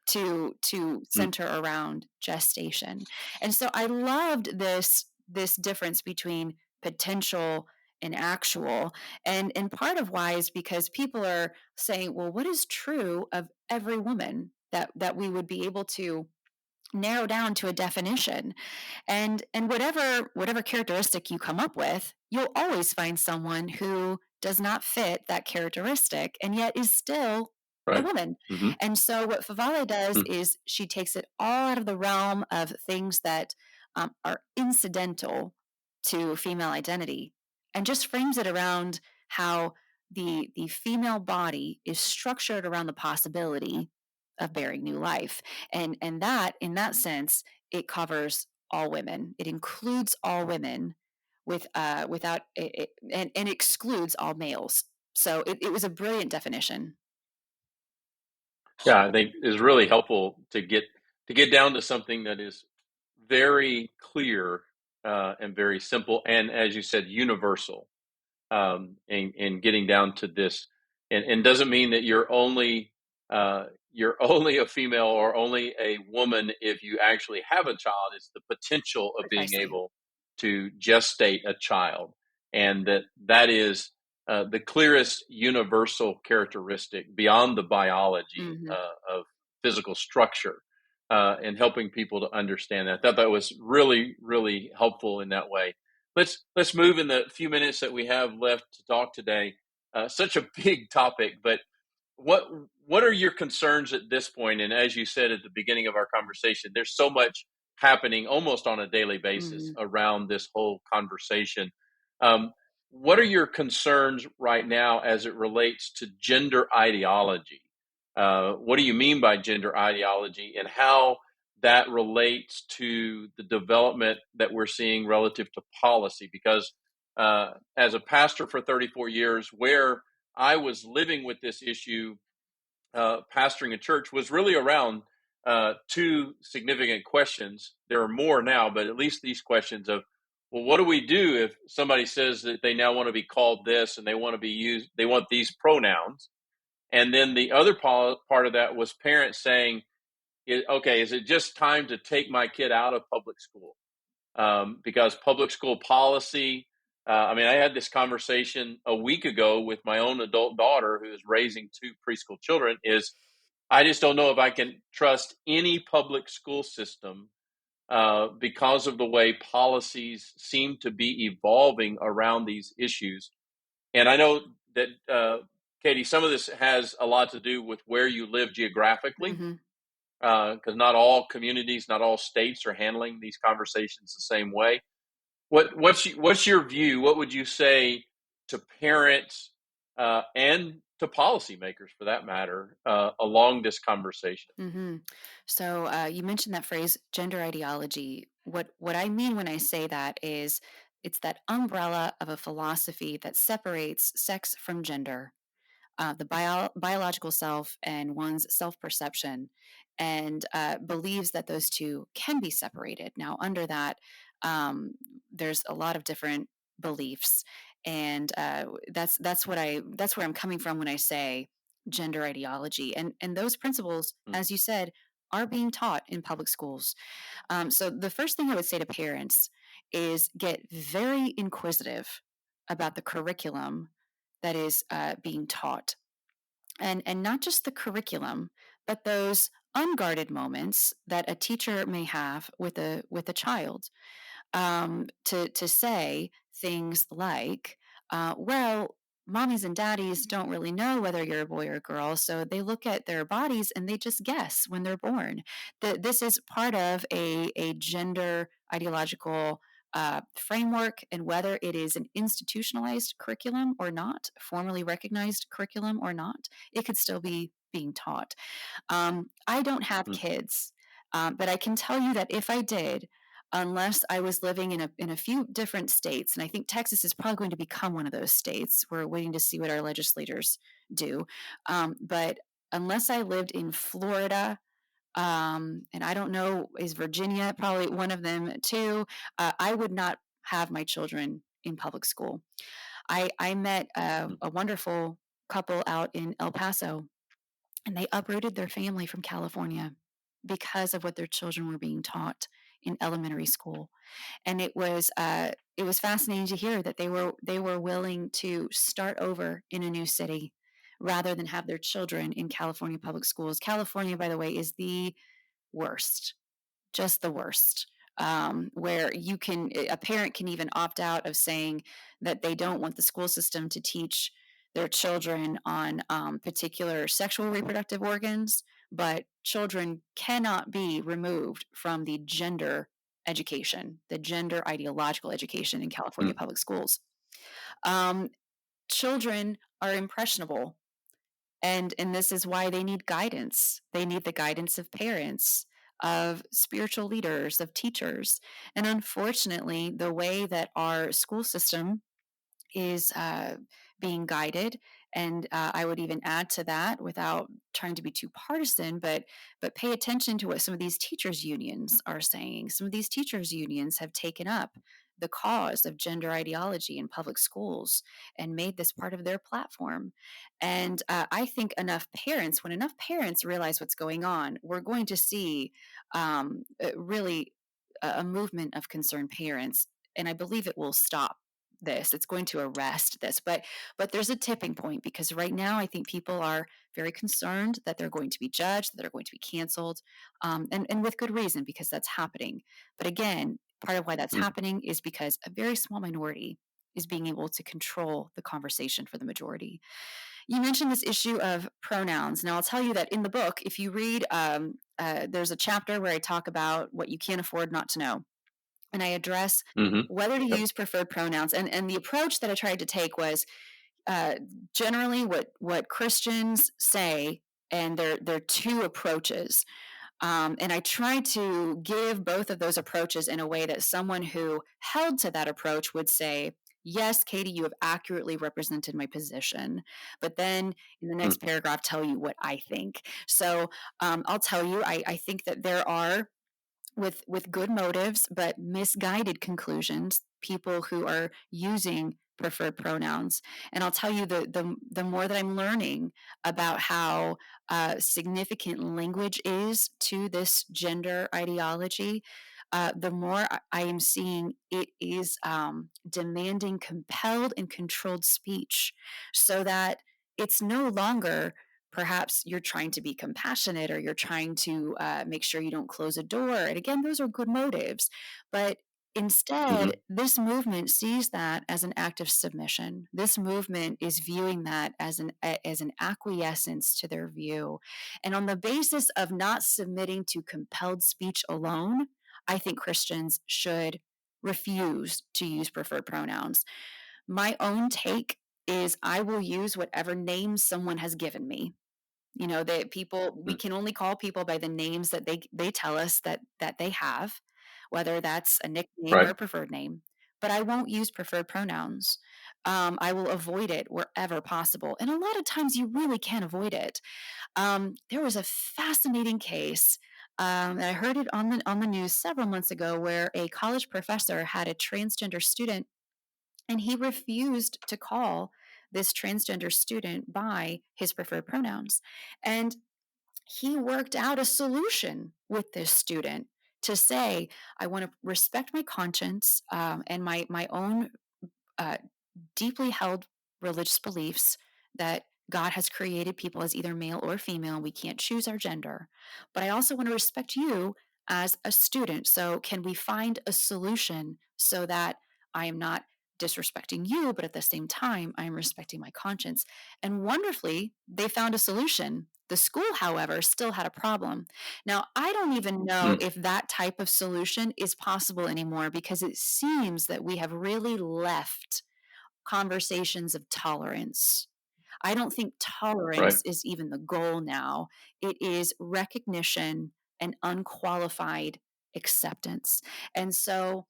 to mm. center around gestation. And so I loved this difference between potential and actual. And part of why is because people are saying, well, what is true of every woman that we would be able to narrow down to a definition? And whatever characteristic you come up with, you'll always find someone who does not fit that characteristic and yet is still a Right. woman. Mm-hmm. And so what Favale does Mm, is she takes it all out of the realm of things that are incidental to female identity and just frames it around how the female body is structured around the possibility of bearing new life. And that, in that sense, it covers all women. It includes all women without it, and excludes all males. So it was a brilliant definition. yeah, I think is really helpful to get down to something that is very clear and very simple, and as you said, universal. And getting down to this, and doesn't mean that you're only a female or only a woman if you actually have a child. It's the potential of being Precisely. able to gestate a child, and that is the clearest universal characteristic beyond the biology Hmm. of physical structure, and helping people to understand that. I thought that was really, really helpful in that way. Let's move in the few minutes that we have left to talk today. Such a big topic, but what what are your concerns at this point? And as you said at the beginning of our conversation, there's so much happening almost on a daily basis Hmm. around this whole conversation. Um, what are your concerns right now as it relates to gender ideology? What do you mean by gender ideology, and how that relates to the development that we're seeing relative to policy. Because as a pastor for 34 years, where I was living with this issue, pastoring a church, was really around two significant questions. There are more now, but at least these questions of, well, what do we do if somebody says that they now want to be called this and they want to be used, they want these pronouns? And then the other part of that was parents saying, okay, is it just time to take my kid out of public school? Because public school policy, I mean, I had this conversation a week ago with my own adult daughter who is raising two preschool children, is I just don't know if I can trust any public school system because of the way policies seem to be evolving around these issues. And I know that, Katie, some of this has a lot to do with where you live geographically, Mm-hmm. because not all communities, not all states are handling these conversations the same way. What's your view? What would you say to parents and to policymakers, for that matter, along this conversation? Mm-hmm. So you mentioned that phrase, gender ideology. What I mean when I say that is it's that umbrella of a philosophy that separates sex from gender, the biological self and one's self perception, and believes that those two can be separated. Now, under that, there's a lot of different beliefs, and that's where I'm coming from when I say gender ideology, and those principles, Mm. as you said, are being taught in public schools. So the first thing I would say to parents is get very inquisitive about the curriculum that is being taught, and not just the curriculum, but those unguarded moments that a teacher may have with a child, to say things like, well, mommies and daddies don't really know whether you're a boy or a girl, so they look at their bodies and they just guess when they're born. This is part of a gender ideological framework, and whether it is an institutionalized curriculum or not, formally recognized curriculum or not, it could still be being taught. I don't have Mm. kids, but I can tell you that if I did, unless I was living in a few different states, and I think Texas is probably going to become one of those states. We're waiting to see what our legislators do. But unless I lived in Florida, and I don't know, is Virginia probably one of them too? I would not have my children in public school. I met Mm. a wonderful couple out in El Paso, and they uprooted their family from California because of what their children were being taught in elementary school. And it was fascinating to hear that they were willing to start over in a new city rather than have their children in California public schools. California, by the way, is the worst, just the worst. Where a parent can even opt out of saying that they don't want the school system to teach their children on particular sexual reproductive organs, but children cannot be removed from the gender education, the gender ideological education in California Mm. public schools. Um, Children are impressionable, and this is why they need guidance. They need the guidance of parents, of spiritual leaders, of teachers. And unfortunately, the way that our school system is being guided, and I would even add to that, without trying to be too partisan, but pay attention to what some of these teachers unions are saying. Some of these teachers unions have taken up the cause of gender ideology in public schools and made this part of their platform. And I think when enough parents realize what's going on, we're going to see really a movement of concerned parents, and I believe it will stop this. It's going to arrest this, but there's a tipping point, because right now I think people are very concerned that they're going to be judged, that they're going to be canceled, and with good reason, because that's happening. But again, part of why that's Mm. happening is because a very small minority is being able to control the conversation for the majority. You mentioned this issue of pronouns. Now, I'll tell you that in the book, if you read, there's a chapter where I talk about what you can't afford not to know, and I address Mm-hmm. whether to Yep. use preferred pronouns. And the approach that I tried to take was uh, generally what Christians say, and there are two approaches. And I try to give both of those approaches in a way that someone who held to that approach would say, yes, Katie, you have accurately represented my position. But then in the next paragraph, tell you what I think. So I'll tell you, I think that there are, with good motives but misguided conclusions, people who are using preferred pronouns. And I'll tell you, the more that I'm learning about how significant language is to this gender ideology, the more I am seeing it is demanding compelled and controlled speech, so that it's no longer perhaps you're trying to be compassionate, or you're trying to make sure you don't close a door. And again, those are good motives. But instead, this movement sees that as an act of submission. This movement is viewing that as an acquiescence to their view. And on the basis of not submitting to compelled speech alone, I think Christians should refuse to use preferred pronouns. My own take is I will use whatever name someone has given me. That people, we can only call people by the names that they tell us that they have, whether that's a nickname or Right. a preferred name. But I won't use preferred pronouns. I will avoid it wherever possible. And a lot of times you really can't avoid it. There was a fascinating case. I heard it on the news several months ago, where a college professor had a transgender student, and he refused to call this transgender student by his preferred pronouns. And he worked out a solution with this student to say, I want to respect my conscience, and my own uh, deeply held religious beliefs, that God has created people as either male or female. We can't choose our gender. But I also want to respect you as a student. So can we find a solution so that I am not disrespecting you, but at the same time, I am respecting my conscience? And wonderfully, they found a solution. The school, however, still had a problem. Now, I don't even know if that type of solution is possible anymore, because it seems that we have really left conversations of tolerance. I don't think Right. tolerance is even the goal now. It is recognition and unqualified acceptance. And so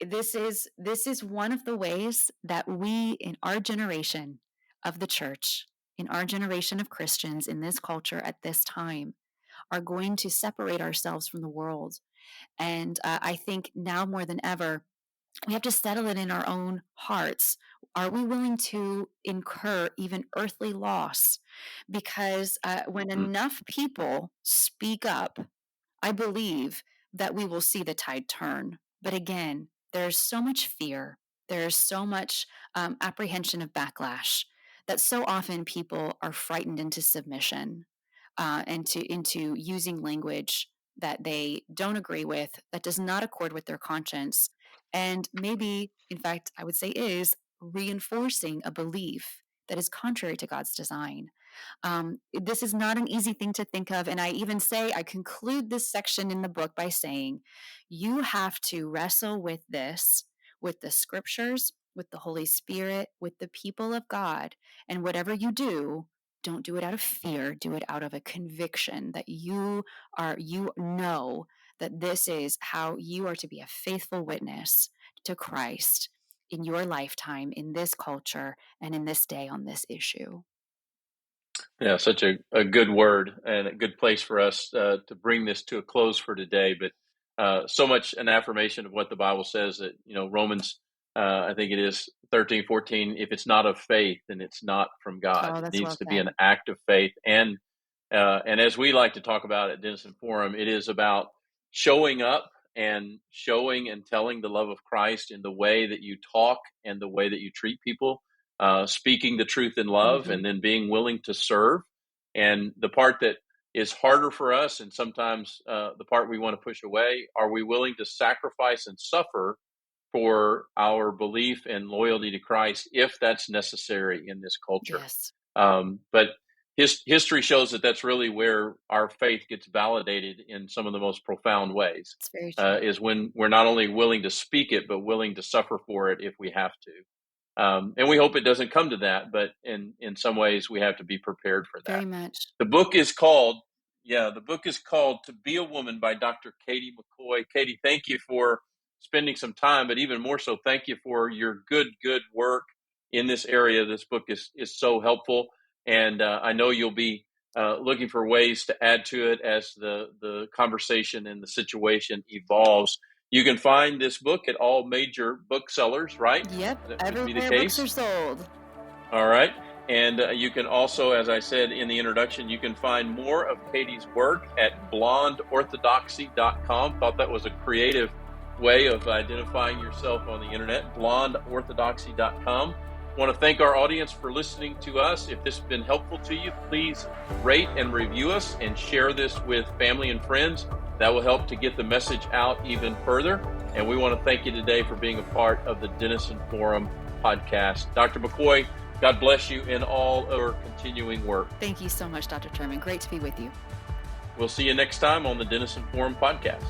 this is one of the ways that we, in our generation of the church, in our generation of Christians, in this culture at this time, are going to separate ourselves from the world. And I think now more than ever, we have to settle it in our own hearts. Are we willing to incur even earthly loss? Because when enough people speak up, I believe that we will see the tide turn. But again, there's so much fear, there's so much apprehension of backlash, that so often people are frightened into submission, and into using language that they don't agree with, that does not accord with their conscience, and maybe, in fact, I would say is reinforcing a belief that is contrary to God's design. This is not an easy thing to think of. And I conclude this section in the book by saying, you have to wrestle with this, with the scriptures, with the Holy Spirit, with the people of God. And whatever you do, don't do it out of fear, do it out of a conviction that you know that this is how you are to be a faithful witness to Christ in your lifetime, in this culture, and in this day on this issue. Yeah, such a good word and a good place for us to bring this to a close for today. But so much an affirmation of what the Bible says, that, Romans, I think it is 13:14, if it's not of faith, then it's not from God. Oh, It that's needs well to be an said. act of faith. And as we like to talk about at Denison Forum, it is about showing up and showing and telling the love of Christ in the way that you talk and the way that you treat people, speaking the truth in love, Mm-hmm. and then being willing to serve. And the part that is harder for us, and sometimes the part we want to push away, are we willing to sacrifice and suffer for our belief and loyalty to Christ if that's necessary in this culture? Yes, But history shows that that's really where our faith gets validated in some of the most profound ways, it's very true. is when we're not only willing to speak it, but willing to suffer for it if we have to. And we hope it doesn't come to that, but in some ways we have to be prepared for that. Very much. The book is called Yeah, the book is called To Be a Woman by Dr. Katie McCoy. Katie, thank you for spending some time, but even more so, thank you for your good work in this area. This book is so helpful, and I know you'll be looking for ways to add to it as the conversation and the situation evolves. You can find this book at all major booksellers, right? Yep, That would be the everywhere case. books are sold. All right. And you can also, as I said in the introduction, you can find more of Katie's work at blondeorthodoxy.com. Thought that was a creative way of identifying yourself on the internet, blondeorthodoxy.com. Want to thank our audience for listening to us. If this has been helpful to you, please rate and review us and share this with family and friends. That will help to get the message out even further. And we want to thank you today for being a part of the Denison Forum podcast. Dr. McCoy, God bless you in all our continuing work. Thank you so much, Dr. Turman. Great to be with you. We'll see you next time on the Denison Forum podcast.